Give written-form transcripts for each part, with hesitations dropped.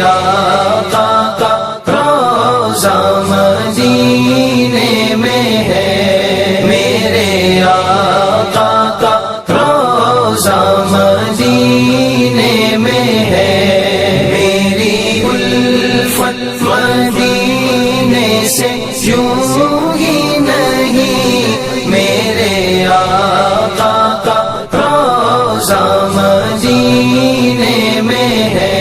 آقا کا روضہ مدینے میں ہے، میرے آقا کا روضہ مدینے میں ہے، میری الفت مدینے سے یوں ہی نہیں، میرے آقا کا روضہ مدینے میں ہے،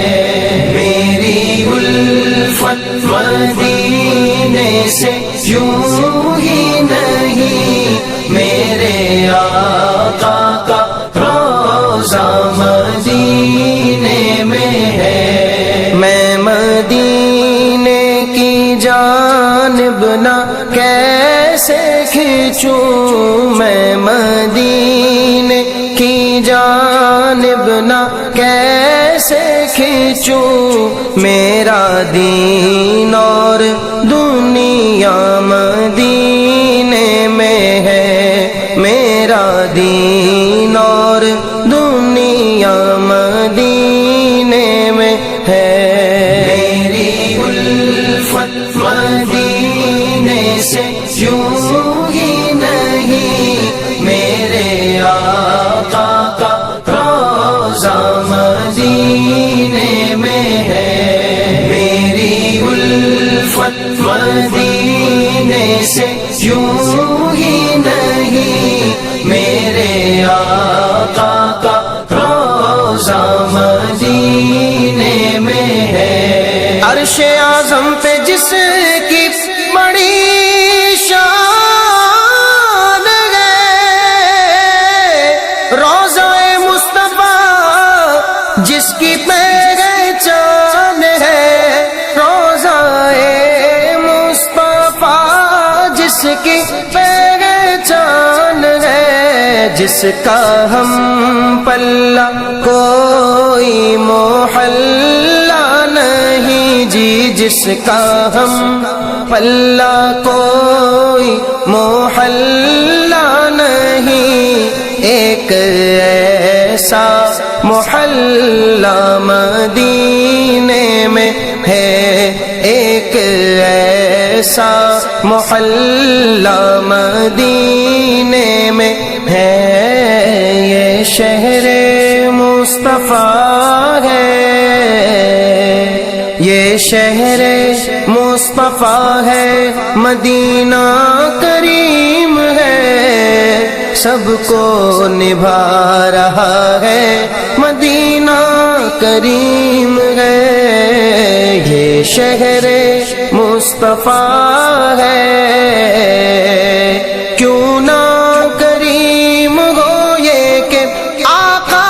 میری الفت مدینے سے یوں ہی نہیں، میرے آقا کا روضہ مدینے میں ہے۔ میں مدینے کی جانب نہ کیسے کھینچوں، میں مدینے کی جانب نہ کیسے کھینچوں، میرا دین اور دنیا مدینے میں ہے، میرا دین اور دنیا مدینے میں ہے، میری الفت مدینے سے یوں ہی نہیں، میرے آقا کا روضہ مدینے میں ہے، میری الفت مدینے سے یوں ہی نہیں، میرے آقا کا روضہ مدینے میں ہے۔ عرش اعظم پہ جس کی بڑی شان ہے، روضہ مصطفیٰ جس کی پہچان ہے، روضہ مصطفیٰ جس کی پہچان ہے، جس کا ہم پلہ کوئی محلہ نہیں جی، جس کا ہم پلہ کوئی محلہ نہیں، ایک ایسا محلہ مدینے میں ہے، ایک ایسا محلہ مدینے میں ہے، یہ شہر مصطفیٰ ہے، یہ شہر مصطفیٰ ہے، مدینہ کریم ہے، سب کو نبھا رہا ہے، مدینہ کریم ہے، یہ شہر مصطفیٰ ہے، کیوں نہ کریم ہو یہ کہ آقا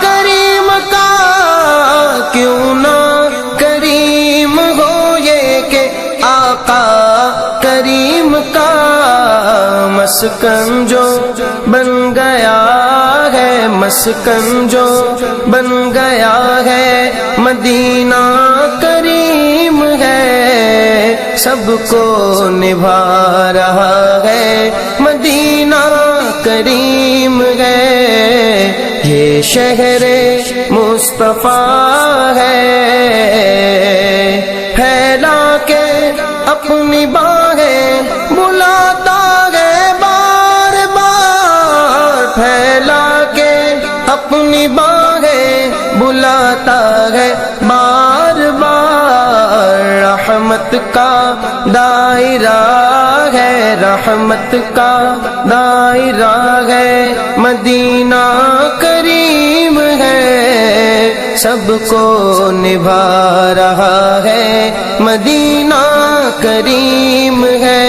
کریم کا، کیوں نہ کریم ہو یہ کہ آقا کریم کا، مسکن جو بن گیا ہے، مسکن جو بن گیا ہے، مدینہ کریم ہے، سب کو نبھا رہا ہے، مدینہ کریم ہے، یہ شہر مصطفیٰ ہے، پھیلا کے اپنی باہیں بلاتا ہے بار بار، پھیلا کے اپنی باہیں بلاتا ہے بار بار، رحمت کا دائرہ ہے، رحمت کا دائرہ ہے، مدینہ کریم ہے، سب کو نبھا رہا ہے، مدینہ کریم ہے،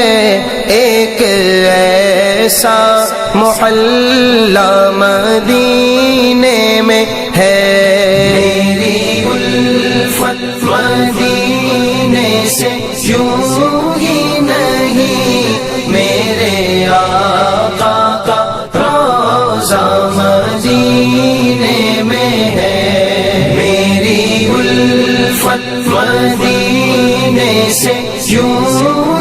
ایک ایسا محلہ مدینے میں ہے، میری الفت مدینے سے یوں ہی نہیں، میرے آقا کا روضہ مدینے میں ہے، میری الفت مدینے سے یوں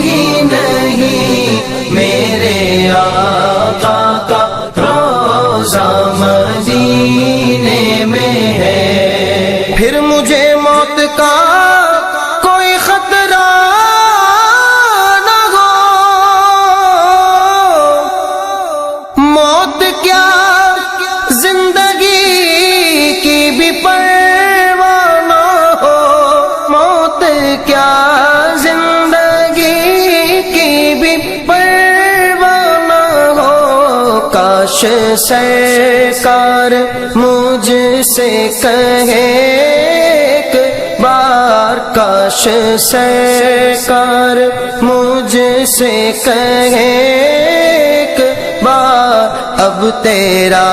ہی نہیں، میرے آقا کا روضہ مدینے میں ہے۔ پھر مجھے موت کا کاش سرکار مجھ سے کہے ایک بار، کاش سرکار مجھ سے کہے ایک بار، اب تیرا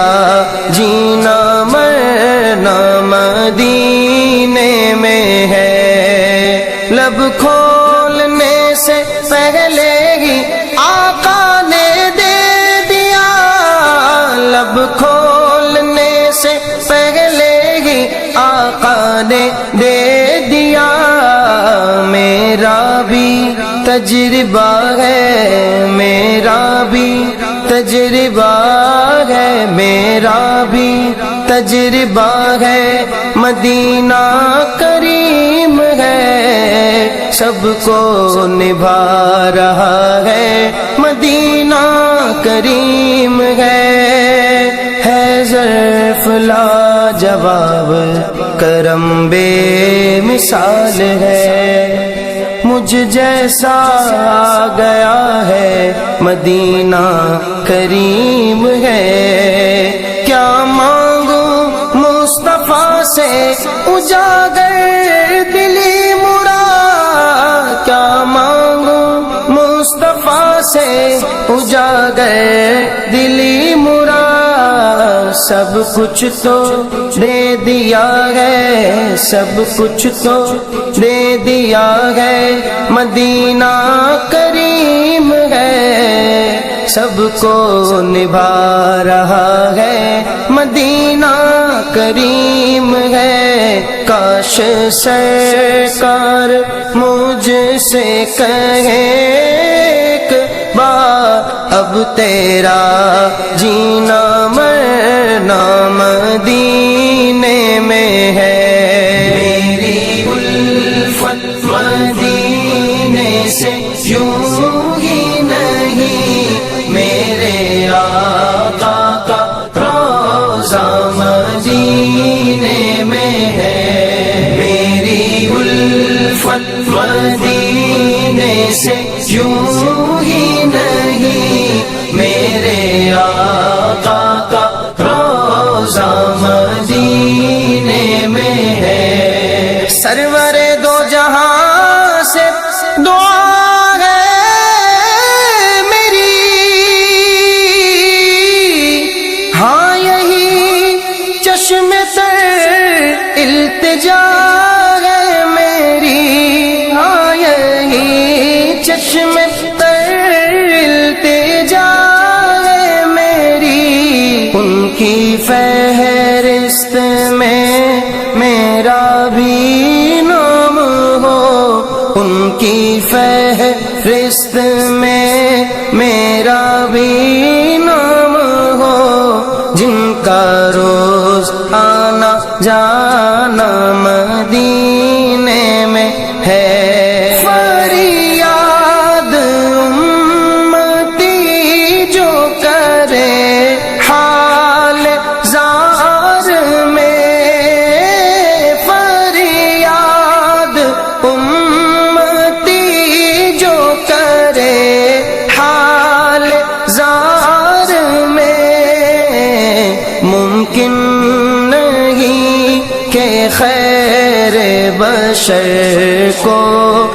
جینا مرنا مدینے میں ہے۔ لب کھولنے سے پہلے ہی آقا نے دے دیا، لب کھولنے سے پہلے ہی آقا نے دے دیا۔ میرا بھی تجربہ ہے، میرا بھی تجربہ ہے، میرا بھی تجربہ ہے، مدینہ کریم ہے، سب کو نبھا رہا ہے، مدینہ کریم ہے ظرف لاجواب، کرم بے مثال ہے، مجھ جیسا آ گیا ہے، مدینہ کریم ہے۔ کیا مانگوں مصطفیٰ سے اجاگر دلی مراد، کیا مانگوں مصطفیٰ سے اجاگر دلی مراد، سب کچھ تو دے دیا ہے، سب کچھ تو دے دیا ہے، مدینہ کریم ہے، سب کو نبھا رہا ہے، مدینہ کریم ہے۔ کاش سرکار مجھ سے کہے ایک بار، اب تیرا جینا مرنا مدینے میں ہے۔ میری الفت مدینے سے یوں ہی نہیں، میرے آقا کا روضہ مدینے میں ہے۔ میری الفت مدینے سے یوں ہی نہیں، میرے آقا کا روضہ مدینے میں ہے۔ سرور دو جہاں سے دعا ہے میری، ہاں یہی چشم تر التجا ہے میری، ہاں یہی چشم تر التجا ہے میری، ان کی فہرست میں میرا بھی نام ہو، ان کی فہرست میں میرا بھی نام ہو، جن کا روز آنا جانا مدینے میں ہے۔ فریاد امتی جو کرے حال زار میں، فریاد امتی جو کرے حال زار میں، ممکن نہیں کہ خیر بشر کو